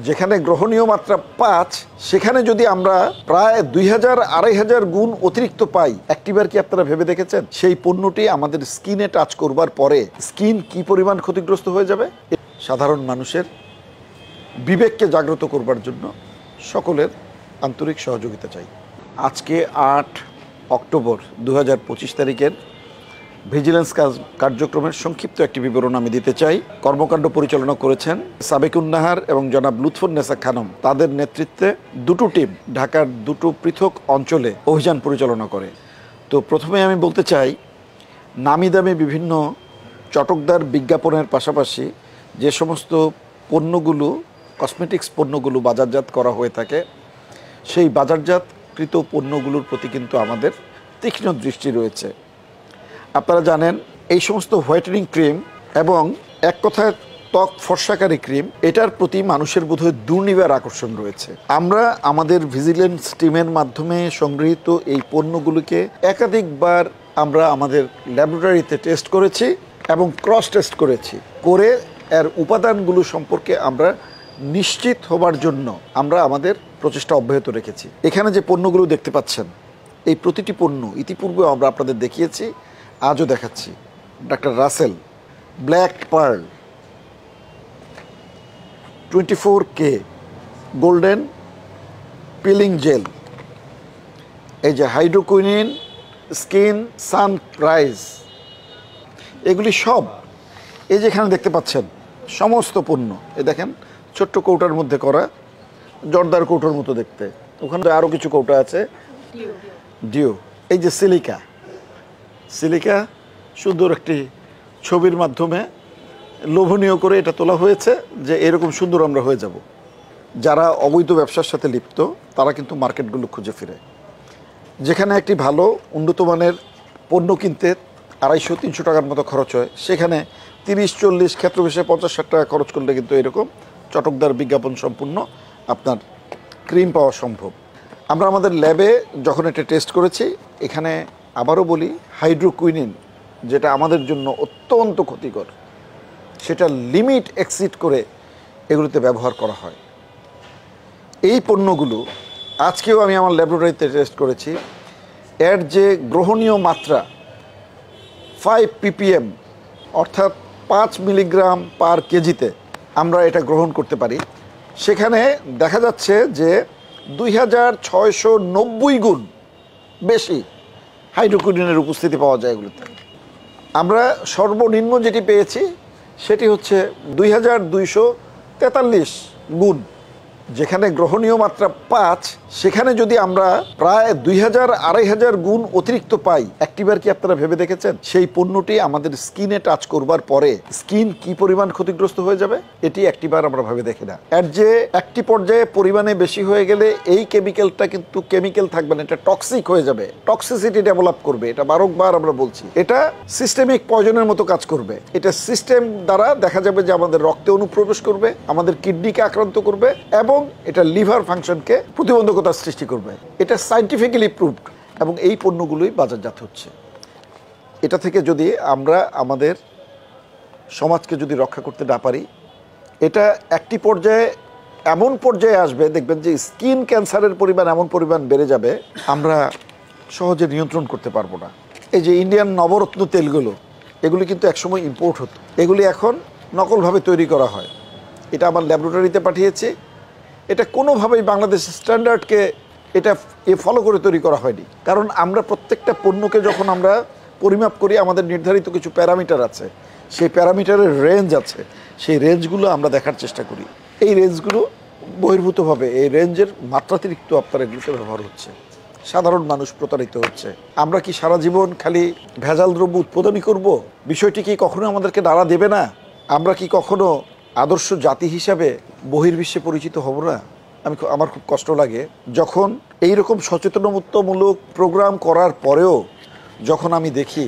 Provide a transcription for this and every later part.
যেখানে গ্রহণীয় মাত্রা 5, সেখানে যদি আমরা প্রায় 2000-2500 গুণ অতিরিক্ত পাই, একটিবার কি আপনারা ভেবে দেখেছেন সেই পণ্যটি আমাদের স্কিনে টাচ করবার পরে স্কিন কি পরিমাণ ক্ষতিগ্রস্ত হয়ে যাবে? সাধারণ মানুষের বিবেককে জাগ্রত করবার জন্য সকলের আন্তরিক সহযোগিতা চাই। আজকে 8 অক্টোবর 2025 তারিখের ভিজিলেন্স কার্যক্রমের সংক্ষিপ্ত একটি বিবরণ আমি দিতে চাই। কর্মকাণ্ড পরিচালনা করেছেন সাবেকুন নাহার এবং জনাব লুৎফুন্নেসা খানম। তাদের নেতৃত্বে দুটো টিম ঢাকার দুটো পৃথক অঞ্চলে অভিযান পরিচালনা করে। তো প্রথমে আমি বলতে চাই, নামি দামি বিভিন্ন চটকদার বিজ্ঞাপনের পাশাপাশি যে সমস্ত পণ্যগুলো, কসমেটিক্স পণ্যগুলো বাজারজাত করা হয়ে থাকে, সেই বাজারজাতকৃত পণ্যগুলোর প্রতি কিন্তু আমাদের তীক্ষ্ণ দৃষ্টি রয়েছে। আপনারা জানেন এই সমস্ত হোয়াইটেনিং ক্রিম এবং এক কথায় ত্বক ফর্সাকারী ক্রিম, এটার প্রতি মানুষের বোধহয় দুর্নিবার আকর্ষণ রয়েছে। আমরা আমাদের ভিজিলেন্স টিমের মাধ্যমে সংগৃহীত এই পণ্যগুলোকে একাধিকবার আমরা আমাদের ল্যাবরেটরিতে টেস্ট করেছি এবং ক্রস টেস্ট করেছি, করে এর উপাদানগুলো সম্পর্কে আমরা নিশ্চিত হবার জন্য আমরা আমাদের প্রচেষ্টা অব্যাহত রেখেছি। এখানে যে পণ্যগুলো দেখতে পাচ্ছেন, এই প্রতিটি পণ্য ইতিপূর্বে আমরা আপনাদের দেখিয়েছি, আজও দেখাচ্ছি। Doctor Russell black pearl 24K golden peeling gel, এই যে হাইড্রোকুইনিন স্কিন সানরাইজ, এগুলি সব এই যেখানে দেখতে পাচ্ছেন সমস্ত পণ্য। এ দেখেন ছোট্ট কৌটার মধ্যে করা, জর্দার কৌটার মতো দেখতে। ওখানে আরও কিছু কৌটা আছে, ডিও। এই যে সিলিকা সুন্দর একটি ছবির মাধ্যমে লোভনীয় করে এটা তোলা হয়েছে যে এরকম সুন্দর আমরা হয়ে যাব। যারা অবৈধ ব্যবসার সাথে লিপ্ত তারা কিন্তু মার্কেটগুলো খুঁজে ফিরে। যেখানে একটি ভালো উন্নত মানের পণ্য কিনতে 250-300 টাকার মতো খরচ হয়, সেখানে 30-40 ক্ষেত্রবিশেষে 50-60 টাকা খরচ করলে কিন্তু এরকম চটকদার বিজ্ঞাপন সম্পূর্ণ আপনার ক্রিম পাওয়া সম্ভব। আমরা আমাদের ল্যাবে যখন এটা টেস্ট করেছি, এখানে আবারও বলি, হাইড্রোকুইনিন যেটা আমাদের জন্য অত্যন্ত ক্ষতিকর, সেটা লিমিট এক্সিড করে এগুলোতে ব্যবহার করা হয়। এই পণ্যগুলো আজকেও আমি আমার ল্যাবরেটরিতে টেস্ট করেছি, এর যে গ্রহণীয় মাত্রা 5 ppm অর্থাৎ 5 মিলিগ্রাম পার কেজিতে আমরা এটা গ্রহণ করতে পারি, সেখানে দেখা যাচ্ছে যে 2690 গুণ বেশি হাইড্রোকুইনিনের উপস্থিতি পাওয়া যায় এগুলোতে। আমরা সর্বনিম্ন যেটি পেয়েছি সেটি হচ্ছে 2243 গুণ। যেখানে গ্রহণীয় মাত্রা 5, সেখানে যদি আমরা প্রায় 2000-2500 গুণ অতিরিক্ত পাই, একটিবার কি আপনারা ভেবে দেখেছেন সেই পণ্যটি আমাদের স্কিনে টাচ করবার পরে স্কিন কি পরিমাণ ক্ষতিগ্রস্ত হয়ে যাবে? এটি একটিবার আমরা ভেবে দেখি না। এর যে একটি পর্যায়ে পরিমাণে বেশি হয়ে গেলে এই কেমিক্যালটা কিন্তু কেমিক্যাল থাকবে না, এটা টক্সিক হয়ে যাবে, টক্সিসিটি ডেভেলপ করবে। এটা বারংবার আমরা বলছি, এটা সিস্টেমিক পয়জনের মতো কাজ করবে। এটা সিস্টেম দ্বারা দেখা যাবে যে আমাদের রক্তে অনুপ্রবেশ করবে, আমাদের কিডনিকে আক্রান্ত করবে এবং এটা লিভার ফাংশনকে প্রতিবন্ধকতার সৃষ্টি করবে। এটা সায়েন্টিফিক্যালি প্রুভড এবং এই পণ্যগুলোই বাজারজাত হচ্ছে। এটা থেকে যদি আমরা আমাদের সমাজকে যদি রক্ষা করতে না পারি, এটা একটি পর্যায়ে এমন পর্যায়ে আসবে, দেখবেন যে স্কিন ক্যান্সারের পরিমাণ এমন পরিমাণ বেড়ে যাবে, আমরা সহজে নিয়ন্ত্রণ করতে পারবো না। এই যে ইন্ডিয়ান নবরত্ন তেলগুলো, এগুলি কিন্তু একসময় ইম্পোর্ট হতো, এগুলি এখন নকলভাবে তৈরি করা হয়। এটা আমার ল্যাবরেটরিতে পাঠিয়েছি, এটা কোনোভাবেই বাংলাদেশের স্ট্যান্ডার্ডকে এটা ফলো করে তৈরি করা হয়নি। কারণ আমরা প্রত্যেকটা পণ্যকে যখন আমরা পরিমাপ করি, আমাদের নির্ধারিত কিছু প্যারামিটার আছে, সেই প্যারামিটারের রেঞ্জ আছে, সেই রেঞ্জগুলো আমরা দেখার চেষ্টা করি। এই রেঞ্জগুলো বহির্ভূতভাবে এই রেঞ্জের মাত্রাতিরিক্ত আপনার এগুলোতে ব্যবহার হচ্ছে, সাধারণ মানুষ প্রতারিত হচ্ছে। আমরা কি সারা জীবন খালি ভেজাল দ্রব্য উৎপাদনই করব? বিষয়টি কি কখনো আমাদেরকে নাড়া দেবে না? আমরা কি কখনো আদর্শ জাতি হিসাবে বহির্বিশ্বে পরিচিত হব না? আমার খুব কষ্ট লাগে যখন এইরকম সচেতনতামূলক প্রোগ্রাম করার পরেও যখন আমি দেখি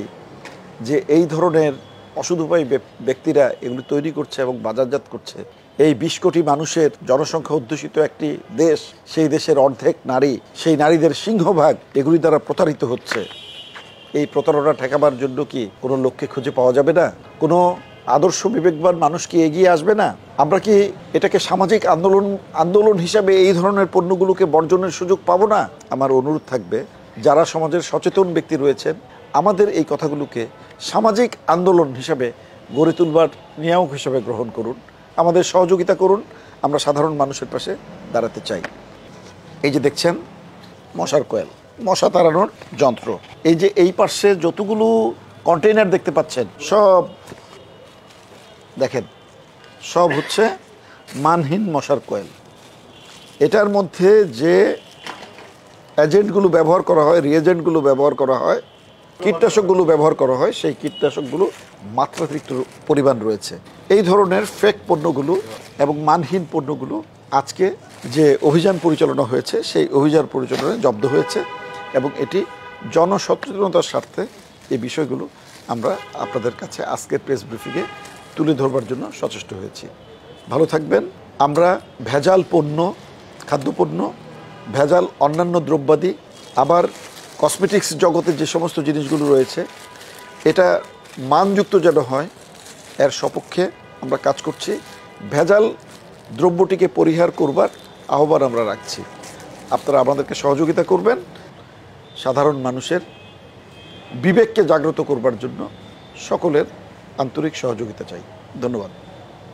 যে এই ধরনের অসুধুপায়ী ব্যক্তিরা এগুলো তৈরি করছে এবং বাজারজাত করছে। এই 20 কোটি মানুষের জনসংখ্যা অধ্যুষিত একটি দেশ, সেই দেশের অর্ধেক নারী, সেই নারীদের সিংহভাগ এগুলি দ্বারা প্রতারিত হচ্ছে। এই প্রতারণা ঠেকাবার জন্য কি কোনো লোককে খুঁজে পাওয়া যাবে না? কোনো আদর্শ বিবেকবান মানুষ কি এগিয়ে আসবে না? আমরা কি এটাকে সামাজিক আন্দোলন হিসাবে এই ধরনের পণ্যগুলোকে বর্জনের সুযোগ পাবো না? আমার অনুরোধ থাকবে, যারা সমাজের সচেতন ব্যক্তি রয়েছেন, আমাদের এই কথাগুলোকে সামাজিক আন্দোলন হিসাবে গড়ে তুলবার নিয়ামক হিসাবে গ্রহণ করুন, আমাদের সহযোগিতা করুন। আমরা সাধারণ মানুষের পাশে দাঁড়াতে চাই। এই যে দেখছেন মশার কয়েল, মশা তাড়ানোর যন্ত্র। এই যে এই পাশে যতগুলো কন্টেইনার দেখতে পাচ্ছেন, সব দেখেন, সব হচ্ছে মানহীন মশার কয়েল। এটার মধ্যে যে এজেন্টগুলো ব্যবহার করা হয়, রিএজেন্টগুলো ব্যবহার করা হয়, কীটনাশকগুলো ব্যবহার করা হয়, সেই কীটনাশকগুলো মাত্রাতিরিক্ত পরিমাণ রয়েছে। এই ধরনের ফেক পণ্যগুলো এবং মানহীন পণ্যগুলো আজকে যে অভিযান পরিচালনা হয়েছে, সেই অভিযান পরিচালনায় জব্দ হয়েছে এবং এটি জনসচেতনতার স্বার্থে এই বিষয়গুলো আমরা আপনাদের কাছে আজকের প্রেস ব্রিফিংয়ে তুলে ধরবার জন্য সচেষ্ট হয়েছি। ভালো থাকবেন। আমরা ভেজাল পণ্য, খাদ্যপণ্য, ভেজাল অন্যান্য দ্রব্যাদি, আবার কসমেটিক্স জগতে যে সমস্ত জিনিসগুলো রয়েছে, এটা মানযুক্ত যেন হয়, এর সপক্ষে আমরা কাজ করছি। ভেজাল দ্রব্যটিকে পরিহার করবার আহ্বান আমরা রাখছি। আপনারা আমাদেরকে সহযোগিতা করবেন। সাধারণ মানুষের বিবেককে জাগ্রত করবার জন্য সকলের আন্তরিক সহযোগিতা চাই। ধন্যবাদ।